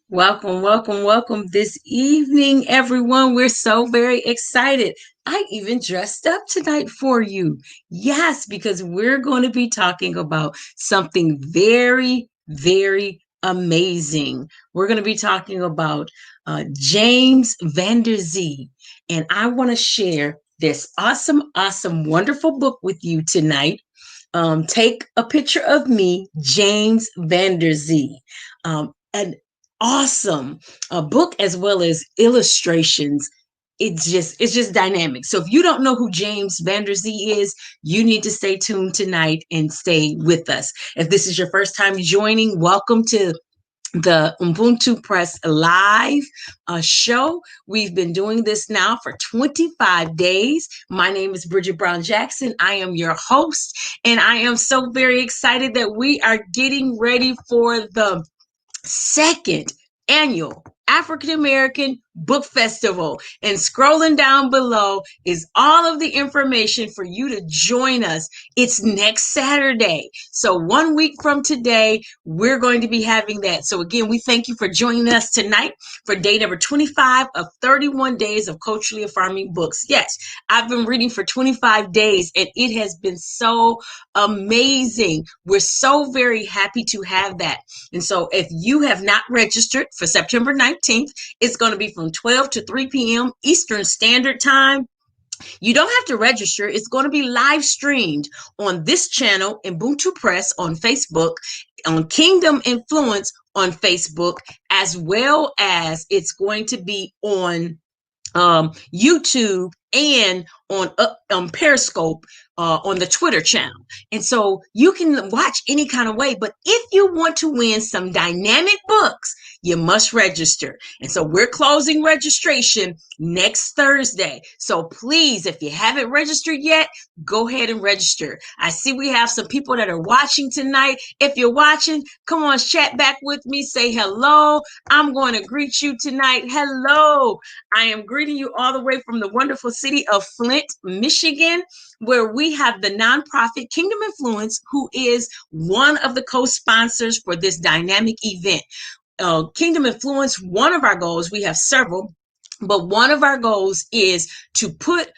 Welcome, welcome, welcome this evening, everyone. We're so very excited. I even dressed up tonight for you. Yes, because we're going to be talking about something very, very amazing. We're going to be talking about James Van Der Zee. And I want to share this awesome, awesome, wonderful book with you tonight. Take a picture of me, James Van Der Zee. An awesome book as well as illustrations. It's just dynamic. So if you don't know who James Van Der Zee is, you need to stay tuned tonight and stay with us. If this is your first time joining, welcome to the Ubuntu Press live show. We've been doing this now for 25 days. My name is Bridget Brown Jackson. I am your host, and I am so very excited that we are getting ready for the second annual African American Book Festival. And scrolling down below is all of the information for you to join us. It's next Saturday. So 1 week from today, we're going to be having that. So again, we thank you for joining us tonight for day number 25 of 31 days of culturally affirming books. Yes, I've been reading for 25 days and it has been so amazing. We're so very happy to have that. And so if you have not registered for September 19th, it's going to be from 12 to 3 p.m. Eastern Standard Time. You don't have to register. It's going to be live streamed on this channel, Ubuntu Press on Facebook, on Kingdom Influence on Facebook, as well as it's going to be on YouTube and on Periscope on the Twitter channel. And so you can watch any kind of way, but if you want to win some dynamic books, you must register. And so we're closing registration next Thursday. So please, if you haven't registered yet, go ahead and register. I see we have some people that are watching tonight. If you're watching, come on, chat back with me. Say hello. I'm going to greet you tonight. Hello. I am greeting you all the way from the wonderful city of Flint, Michigan, where we have the nonprofit Kingdom Influence, who is one of the co-sponsors for this dynamic event. Kingdom Influence, one of our goals, we have several, but one of our goals is to put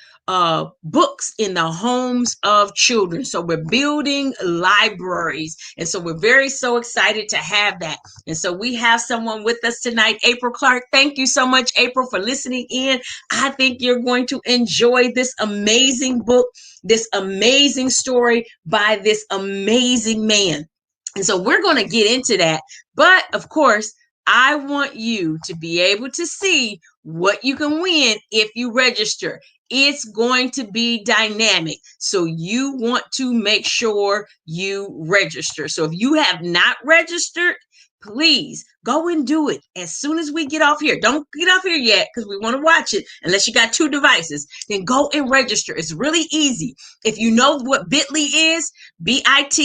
books in the homes of children. So we're building libraries. And so we're very so excited to have that. And so we have someone with us tonight, April Clark. Thank you so much, April, for listening in. I think you're going to enjoy this amazing book, this amazing story by this amazing man. And so we're going to get into that. But of course, I want you to be able to see what you can win if you register. It's going to be dynamic. So you want to make sure you register. So if you have not registered, please go and do it as soon as we get off here. Don't get off here yet because we want to watch it unless you got 2 devices. Then go and register. It's really easy. If you know what bit.ly is, bit.ly /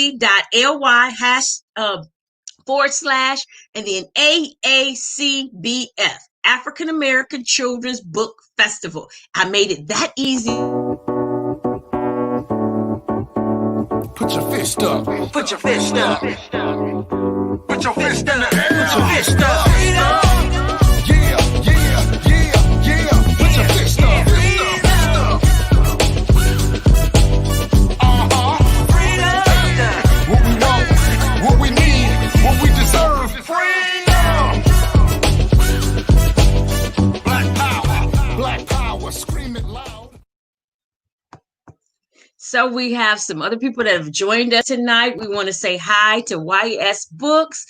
and then AACBF, African American Children's Book Festival. I made it that easy. Put your fist up. Put your fist up. Put your fist in the air. Put your fist up. Yeah, yeah, yeah, yeah. Put your fist up. What we want, what we need, what we deserve. Freedom. Black power, scream it loud. So we have some other people that have joined us tonight. We want to say hi to YS Books.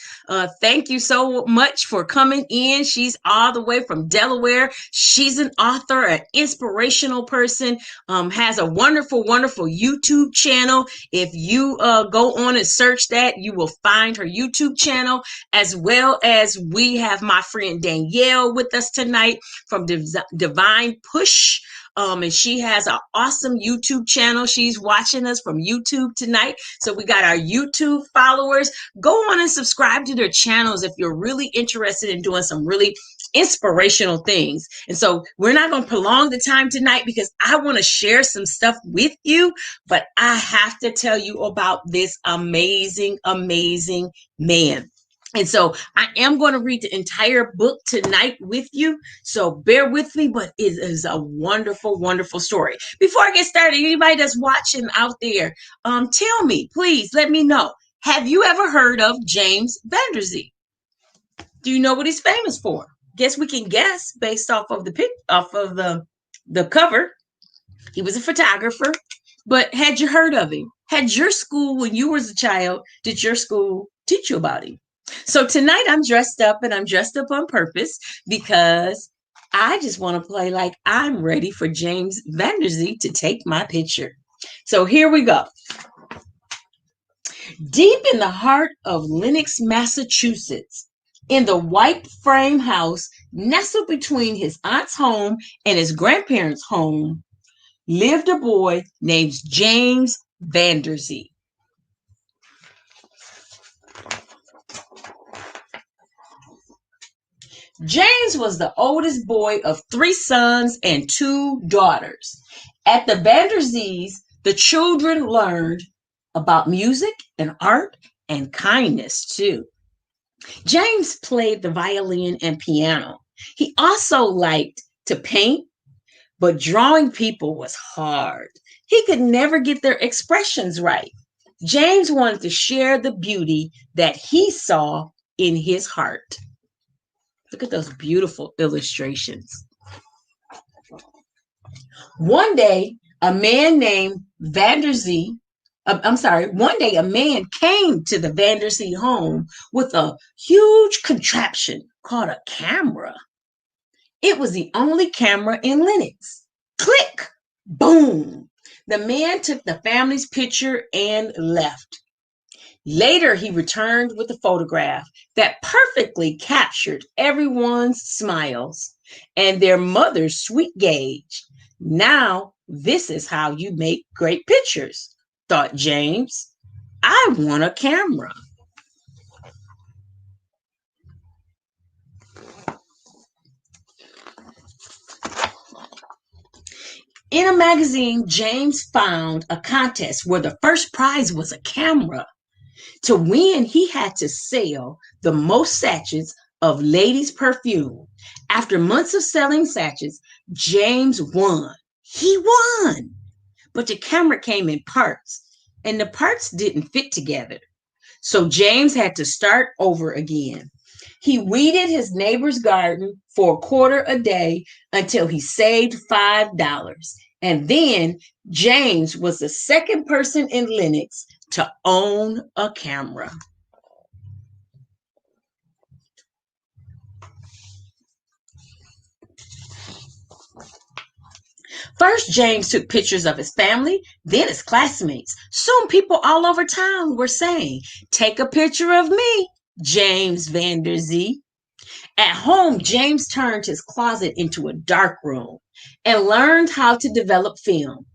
Thank you so much for coming in. She's all the way from Delaware. She's an author, an inspirational person, has a wonderful, wonderful YouTube channel. If you go on and search that, you will find her YouTube channel, as well as we have my friend Danielle with us tonight from Divine Push. And she has an awesome YouTube channel. She's watching us from YouTube tonight. So we got our YouTube followers. Go on and subscribe to their channels if you're really interested in doing some really inspirational things. And so we're not going to prolong the time tonight because I want to share some stuff with you, but I have to tell you about this amazing, amazing man. And so I am going to read the entire book tonight with you. So bear with me, but it is a wonderful, wonderful story. Before I get started, anybody that's watching out there, tell me, please let me know. Have you ever heard of James Vanderzee? Do you know what he's famous for? Guess we can guess based off of the cover. He was a photographer, but had you heard of him? Had your school, when you was a child, did your school teach you about him? So tonight I'm dressed up, and I'm dressed up on purpose because I just want to play like I'm ready for James Vanderzee to take my picture. So here we go. Deep in the heart of Lenox, Massachusetts, in the white frame house nestled between his aunt's home and his grandparents' home, lived a boy named James Vanderzee. James was the oldest boy of 3 sons and 2 daughters. At the Vanderzees, the children learned about music and art and kindness too. James played the violin and piano. He also liked to paint, but drawing people was hard. He could never get their expressions right. James wanted to share the beauty that he saw in his heart. Look at those beautiful illustrations. One day, a man named Vanderzee, one day a man came to the Vanderzee home with a huge contraption called a camera. It was the only camera in Lenox. Click, boom. The man took the family's picture and left. Later, he returned with a photograph that perfectly captured everyone's smiles and their mother's sweet gauge. Now, this is how you make great pictures, thought James. I want a camera. In a magazine, James found a contest where the first prize was a camera. To win, he had to sell the most sachets of ladies' perfume. After months of selling sachets, James won. He won. But the camera came in parts, and the parts didn't fit together. So James had to start over again. He weeded his neighbor's garden for a quarter a day until he saved $5. And then James was the second person in Lenox to own a camera. First, James took pictures of his family, then his classmates. Soon, people all over town were saying, "Take a picture of me, James Vanderzee." At home, James turned his closet into a dark room and learned how to develop film.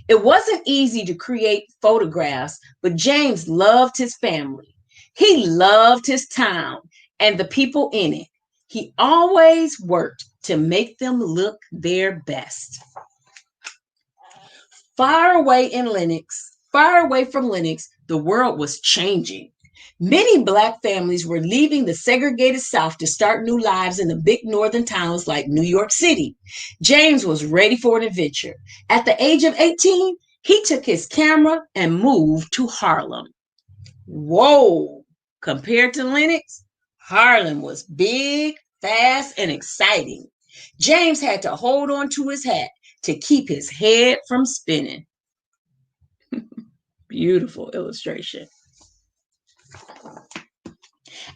It wasn't easy to create photographs, but James loved his family. He loved his town and the people in it. He always worked to make them look their best. Far away from Lenox, the world was changing. Many Black families were leaving the segregated South to start new lives in the big northern towns like New York City. James was ready for an adventure. At the age of 18, he took his camera and moved to Harlem. Whoa! Compared to Lenox, Harlem was big, fast, and exciting. James had to hold on to his hat to keep his head from spinning. Beautiful illustration.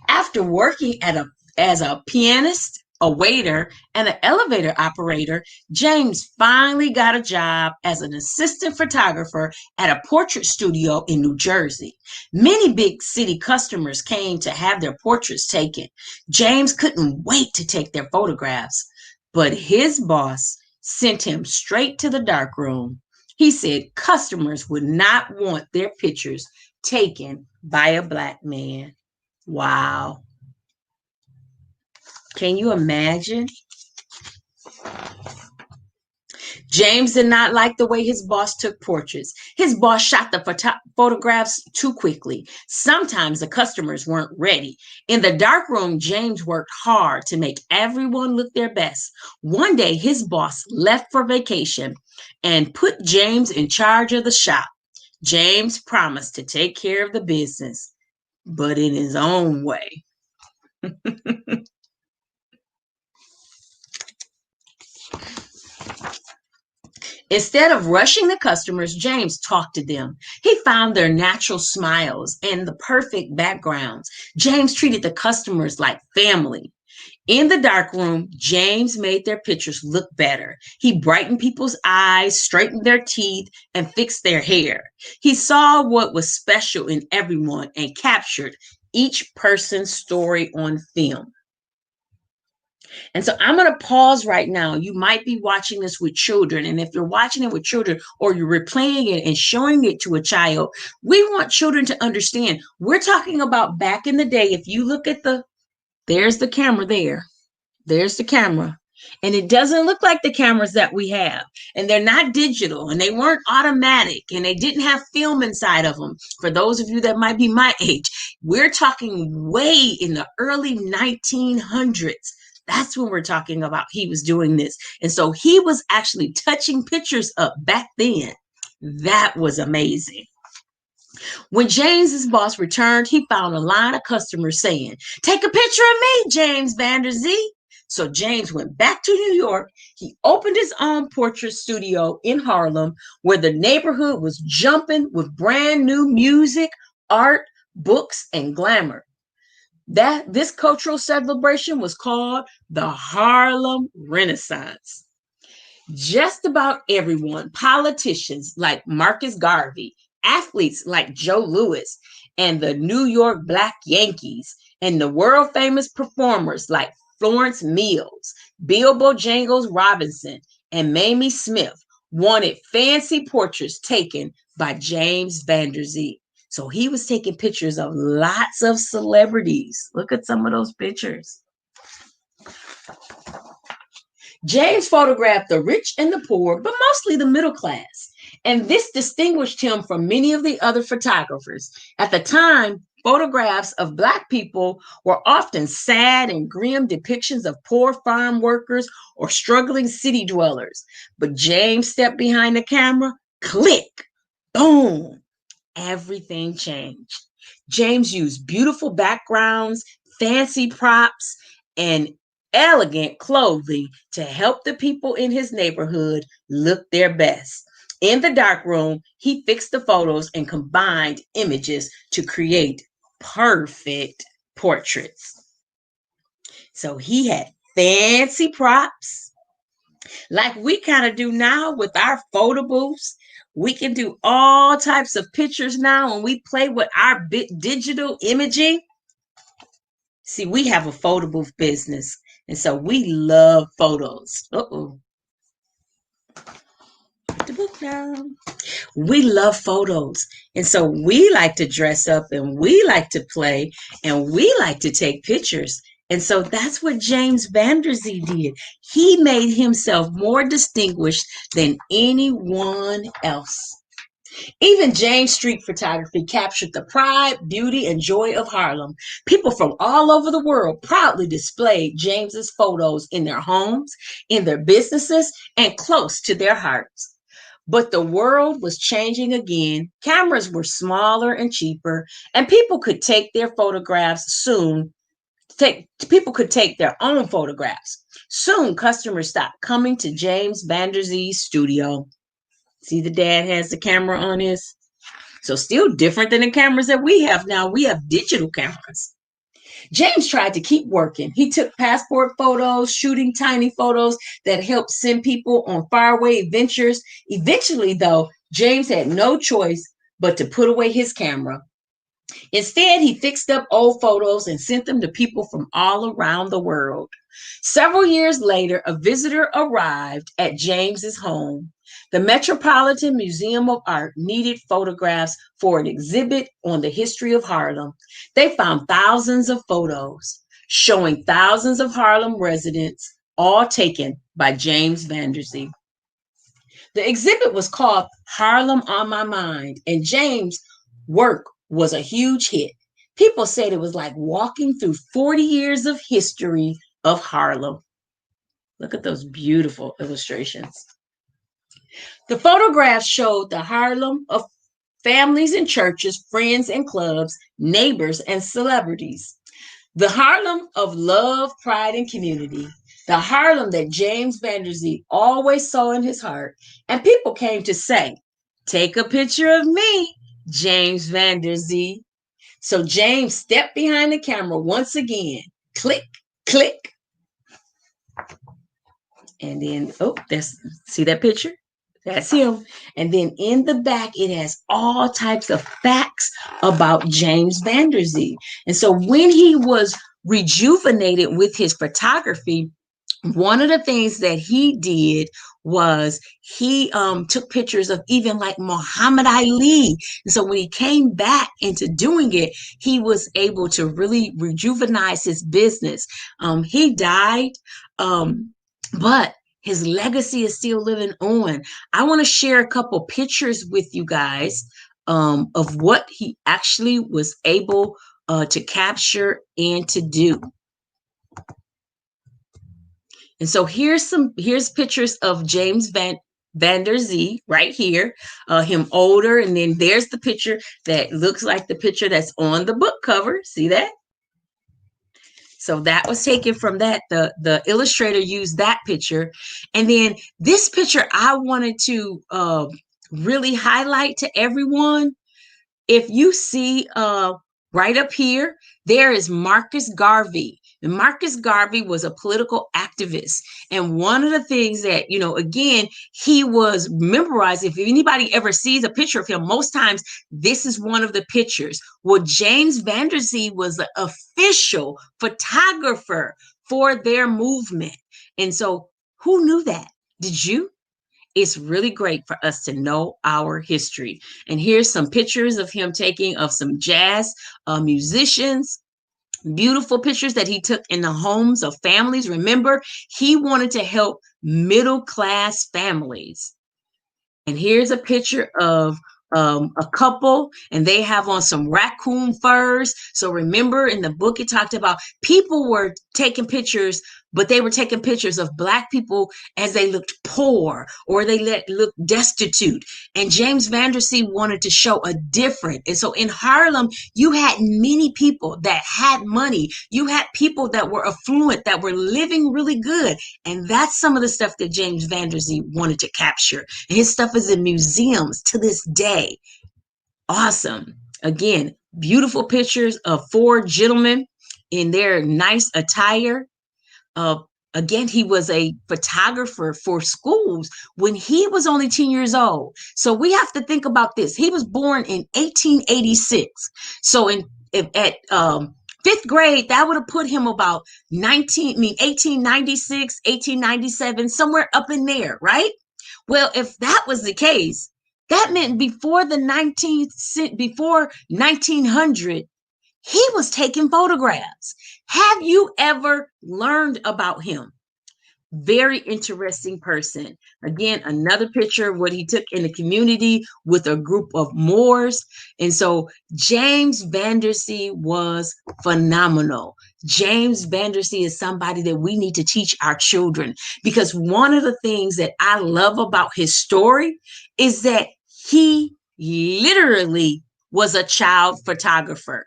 After working as a pianist, a waiter, and an elevator operator, James finally got a job as an assistant photographer at a portrait studio in New Jersey. Many big city customers came to have their portraits taken. James couldn't wait to take their photographs, but his boss sent him straight to the darkroom. He said customers would not want their pictures taken by a Black man. Wow. Can you imagine? James did not like the way his boss took portraits. His boss shot the photographs too quickly. Sometimes the customers weren't ready. In the darkroom, James worked hard to make everyone look their best. One day, his boss left for vacation and put James in charge of the shop. James promised to take care of the business, but in his own way. Instead of rushing the customers, James talked to them. He found their natural smiles and the perfect backgrounds. James treated the customers like family. In the darkroom, James made their pictures look better. He brightened people's eyes, straightened their teeth, and fixed their hair. He saw what was special in everyone and captured each person's story on film. And so I'm going to pause right now. You might be watching this with children. And if you're watching it with children or you're replaying it and showing it to a child, we want children to understand. We're talking about back in the day. If you look at there's the camera there. There's the camera. And it doesn't look like the cameras that we have. And they're not digital and they weren't automatic and they didn't have film inside of them. For those of you that might be my age, we're talking way in the early 1900s. That's when we're talking about he was doing this. And so he was actually touching pictures up back then. That was amazing. When James's boss returned, he found a line of customers saying, "Take a picture of me, James Vanderzee." So James went back to New York. He opened his own portrait studio in Harlem, where the neighborhood was jumping with brand new music, art, books, and glamour. This cultural celebration was called the Harlem Renaissance. Just about everyone, politicians like Marcus Garvey, athletes like Joe Louis and the New York Black Yankees, and the world famous performers like Florence Mills, Bill Bojangles Robinson, and Mamie Smith wanted fancy portraits taken by James Vanderzee. So he was taking pictures of lots of celebrities. Look at some of those pictures. James photographed the rich and the poor, but mostly the middle class. And this distinguished him from many of the other photographers. At the time, photographs of Black people were often sad and grim depictions of poor farm workers or struggling city dwellers. But James stepped behind the camera, click, boom, everything changed. James used beautiful backgrounds, fancy props, and elegant clothing to help the people in his neighborhood look their best. In the darkroom, he fixed the photos and combined images to create perfect portraits. So he had fancy props, like we kind of do now with our photo booths. We can do all types of pictures now when we play with our digital imaging. See, we have a photo booth business, and so we love photos. Uh-oh. Put the book down. We love photos. And so we like to dress up and we like to play and we like to take pictures. And so that's what James Vanderzee did. He made himself more distinguished than anyone else. Even James Street photography captured the pride, beauty, and joy of Harlem. People from all over the world proudly displayed James's photos in their homes, in their businesses, and close to their hearts. But the world was changing again. Cameras were smaller and cheaper, and people could take their photographs soon. People could take their own photographs. Soon, customers stopped coming to James Vanderzee's studio. See, the dad has the camera on his. So still different than the cameras that we have now. We have digital cameras. James tried to keep working. He took passport photos, shooting tiny photos that helped send people on faraway adventures. Eventually, though, James had no choice but to put away his camera. Instead, he fixed up old photos and sent them to people from all around the world. Several years later, a visitor arrived at James's home. The Metropolitan Museum of Art needed photographs for an exhibit on the history of Harlem. They found thousands of photos showing thousands of Harlem residents, all taken by James Vanderzee. The exhibit was called Harlem on My Mind, and James' work was a huge hit. People said it was like walking through 40 years of history of Harlem. Look at those beautiful illustrations. The photographs showed the Harlem of families and churches, friends and clubs, neighbors and celebrities. The Harlem of love, pride, and community. The Harlem that James Vanderzee always saw in his heart. And people came to say, take a picture of me, James Vanderzee. So James stepped behind the camera once again. Click, click. And then, oh, see that picture? That's him. And then in the back, it has all types of facts about James Vanderzee. And so when he was rejuvenated with his photography, one of the things that he did was he took pictures of even like Muhammad Ali. And so when he came back into doing it, he was able to really rejuvenize his business. He died, but his legacy is still living on. I want to share a couple pictures with you guys of what he actually was able to capture and to do. And so here's pictures of James Vanderzee right here, him older, and then there's the picture that looks like the picture that's on the book cover. See that? So that was taken from that. The illustrator used that picture. And then this picture I wanted to really highlight to everyone. If you see right up here, there is Marcus Garvey. And Marcus Garvey was a political activist. And one of the things that, again, he was memorized. If anybody ever sees a picture of him, most times this is one of the pictures. Well, James Vanderzee was the official photographer for their movement. And so who knew that? Did you? It's really great for us to know our history. And here's some pictures of him taking of some jazz musicians. Beautiful pictures that he took in the homes of families. Remember, he wanted to help middle class families. And here's a picture of a couple, and they have on some raccoon furs. So remember, in the book, it talked about people were taking pictures, but they were taking pictures of Black people as they looked poor or they looked destitute. And James Vanderzee wanted to show a different. And so in Harlem, you had many people that had money. You had people that were affluent, that were living really good. And that's some of the stuff that James Vanderzee wanted to capture. And his stuff is in museums to this day. Awesome. Again, beautiful pictures of four gentlemen in their nice attire. Again, he was a photographer for schools when he was only 10 years old. So we have to think about this. He was born in 1886. So at fifth grade, that would have put him about 1896, 1897, somewhere up in there, right? Well, if that was the case, that meant before 1900, he was taking photographs. Have you ever learned about him? Very interesting person. Again, another picture of what he took in the community with a group of Moors. And so James Vanderzee was phenomenal. James Vanderzee is somebody that we need to teach our children, because one of the things that I love about his story is that he literally was a child photographer.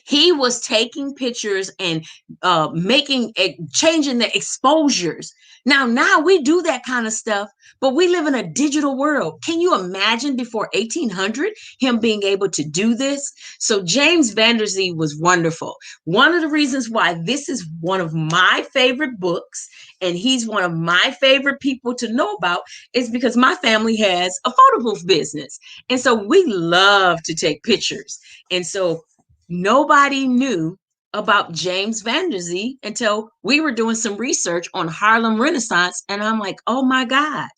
He was taking pictures and changing the exposures. Now we do that kind of stuff, but we live in a digital world. Can you imagine before 1800 him being able to do this? So James Vanderzee was wonderful. One of the reasons why this is one of my favorite books, and he's one of my favorite people to know about, is because my family has a photo booth business. And so we love to take pictures. And so nobody knew about James Vanderzee until we were doing some research on Harlem Renaissance. And I'm like, oh my God,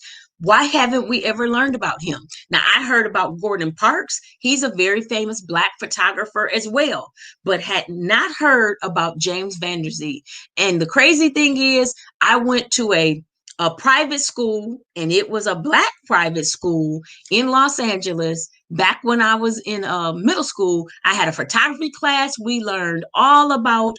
why haven't we ever learned about him? Now, I heard about Gordon Parks. He's a very famous Black photographer as well, but had not heard about James Vanderzee. And the crazy thing is, I went to a a private school, and it was a Black private school in Los Angeles. Back when I was in middle school, I had a photography class. We learned all about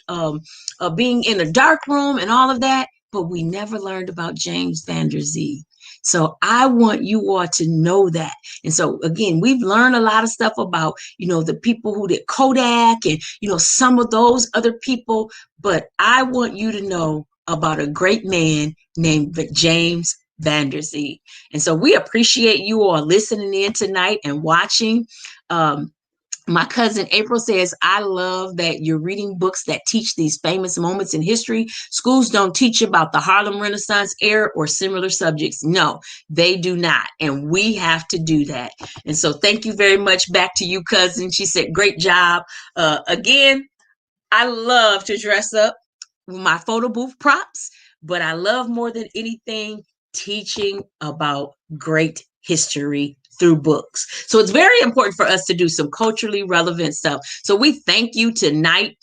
being in the dark room and all of that, but we never learned about James Van Der Zee. So I want you all to know that. And so again, we've learned a lot of stuff about, the people who did Kodak and, some of those other people, but I want you to know about a great man named James Van Der Zee. And so we appreciate you all listening in tonight and watching. Um, my cousin April says, I love that you're reading books that teach these famous moments in history. Schools don't teach about the Harlem Renaissance era or similar subjects. No, they do not. And we have to do that. And so thank you very much. Back to you, cousin. She said, great job. Again, I love to dress up with my photo booth props, but I love more than anything teaching about great history through books. So it's very important for us to do some culturally relevant stuff. So we thank you tonight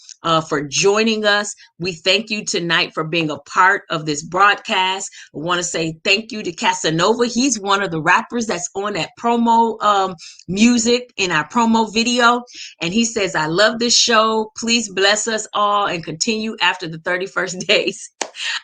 for joining us. We thank you tonight for being a part of this broadcast. I want to say thank you to Casanova. He's one of the rappers that's on that promo music in our promo video. And he says, I love this show. Please bless us all and continue after the 31st days.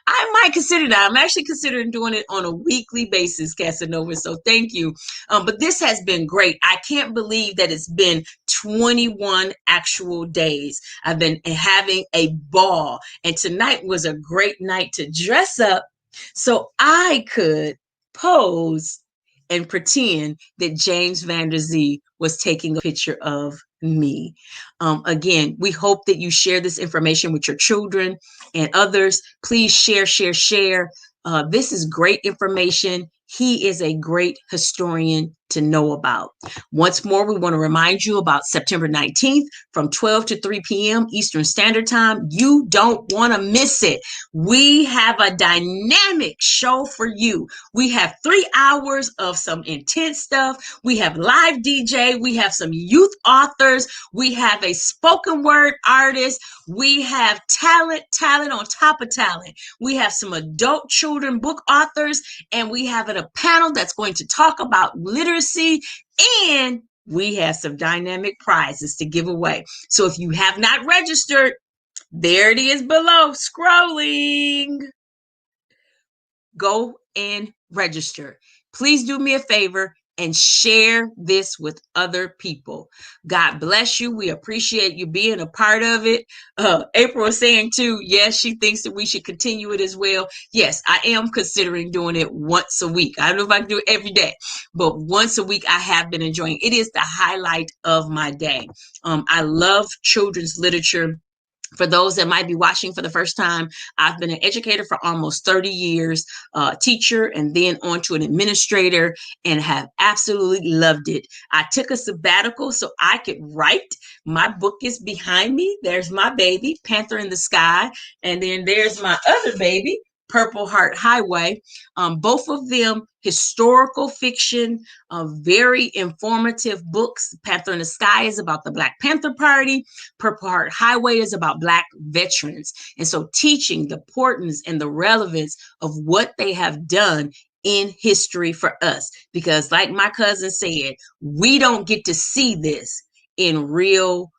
I might consider that. I'm actually considering doing it on a weekly basis, Casanova. So thank you. But this has been great. I can't believe that it's been 21 actual days. I've been having a ball. And tonight was a great night to dress up so I could pose and pretend that James Van Der Zee was taking a picture of me. Again, we hope that you share this information with your children and others. Please share, share, share. This is great information. He is a great historian to know about. Once more, we want to remind you about September 19th from 12 to 3 p.m. Eastern Standard Time. You don't want to miss it. We have a dynamic show for you. We have 3 hours of some intense stuff. We have live DJ. We have some youth authors. We have a spoken word artist. We have talent on top of talent. We have some adult children book authors, and we have a panel that's going to talk about literacy, and we have some dynamic prizes to give away. So if you have not registered, there it is below, scrolling. Go and register. Please do me a favor and share this with other people. God bless you. We appreciate you being a part of it. April is saying too, yes, she thinks that we should continue it as well. Yes, I am considering doing it once a week. I don't know if I can do it every day, but once a week I have been enjoying it. It is the highlight of my day. I love children's literature. For those that might be watching for the first time, I've been an educator for almost 30 years, teacher, and then on to an administrator, and have absolutely loved it. I took a sabbatical so I could write. My book is behind me. There's my baby, Panther in the Sky, and then there's my other baby, Purple Heart Highway. Both of them historical fiction, very informative books. Panther in the Sky is about the Black Panther Party. Purple Heart Highway is about Black veterans. And so teaching the importance and the relevance of what they have done in history for us. Because like my cousin said, we don't get to see this in real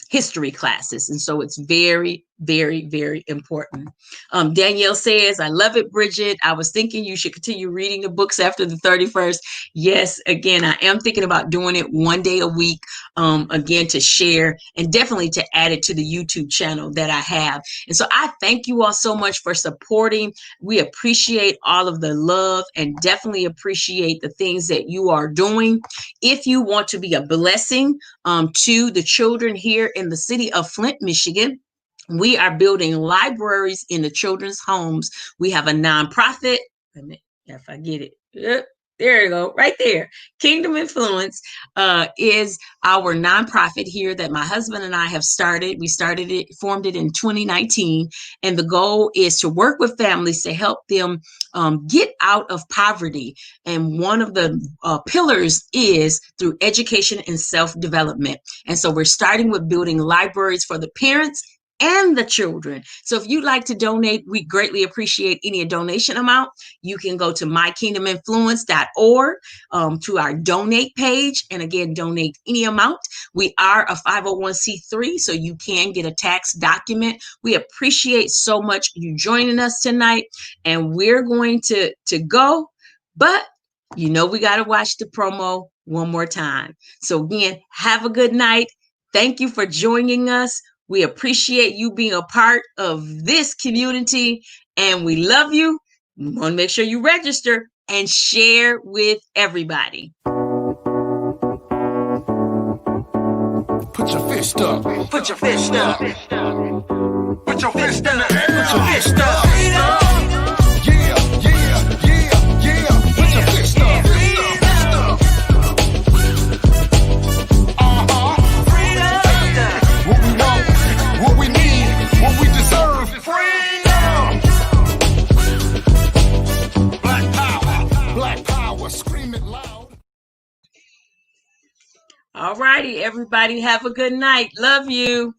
history classes. And so it's very, very, very important. Danielle says, I love it, Bridget. I was thinking you should continue reading the books after the 31st. Yes, again, I am thinking about doing it one day a week, again, to share and definitely to add it to the YouTube channel that I have. And so I thank you all so much for supporting. We appreciate all of the love and definitely appreciate the things that you are doing. If you want to be a blessing to the children here in the city of Flint, Michigan, we are building libraries in the children's homes. We have a nonprofit. If I get it. Yep, there you go, right there. Kingdom Influence is our nonprofit here that my husband and I have started. We formed it in 2019. And the goal is to work with families to help them get out of poverty. And one of the pillars is through education and self-development. And so we're starting with building libraries for the parents and the children. So if you'd like to donate, we greatly appreciate any donation amount. You can go to mykingdominfluence.org to our donate page. And again, donate any amount. We are a 501c3, so you can get a tax document. We appreciate so much you joining us tonight. And we're going to go, but we got to watch the promo one more time. So again, have a good night. Thank you for joining us. We appreciate you being a part of this community, and we love you. You want to make sure you register and share with everybody. Put your fist up. Put your fist up. Put your fist in the air. Put your fist up. Yeah, yeah, yeah, yeah. Put your fist up. What we want, what we need, what we deserve. Freedom. Black power, scream it loud. All righty, everybody, have a good night. Love you.